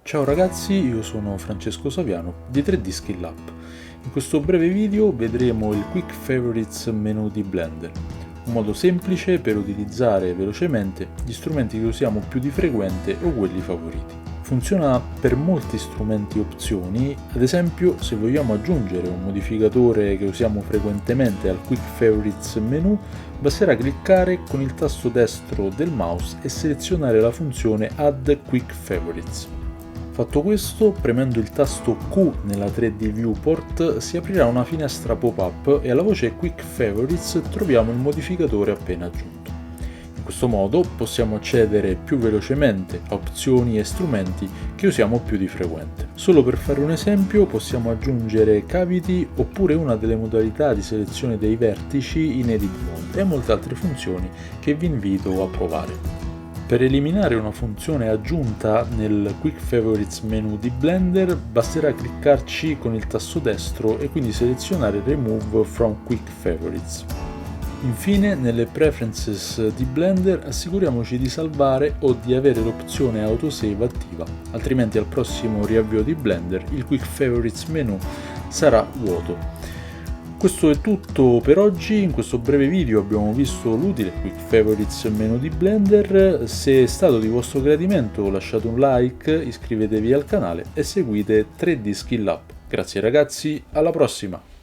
Ciao ragazzi, io sono Francesco Saviano di 3D Skill Up. In questo breve video vedremo il Quick Favorites menu di Blender, un modo semplice per utilizzare velocemente gli strumenti che usiamo più di frequente o quelli favoriti. Funziona per molti strumenti e opzioni, ad esempio se vogliamo aggiungere un modificatore che usiamo frequentemente al Quick Favorites menu, basterà cliccare con il tasto destro del mouse e selezionare la funzione Add Quick Favorites. Fatto questo, premendo il tasto Q nella 3D Viewport si aprirà una finestra pop-up e alla voce Quick Favorites troviamo il modificatore appena aggiunto. In questo modo possiamo accedere più velocemente a opzioni e strumenti che usiamo più di frequente. Solo per fare un esempio possiamo aggiungere cavity oppure una delle modalità di selezione dei vertici in Edit Mode e molte altre funzioni che vi invito a provare. Per eliminare una funzione aggiunta nel Quick Favorites menu di Blender basterà cliccarci con il tasto destro e quindi selezionare Remove from Quick Favorites. Infine, nelle Preferences di Blender assicuriamoci di salvare o di avere l'opzione Autosave attiva, altrimenti al prossimo riavvio di Blender il Quick Favorites menu sarà vuoto. Questo è tutto per oggi. In questo breve video abbiamo visto l'utile Quick Favorites menu di Blender. Se è stato di vostro gradimento lasciate un like, iscrivetevi al canale e seguite 3D Skill Up. Grazie ragazzi, alla prossima!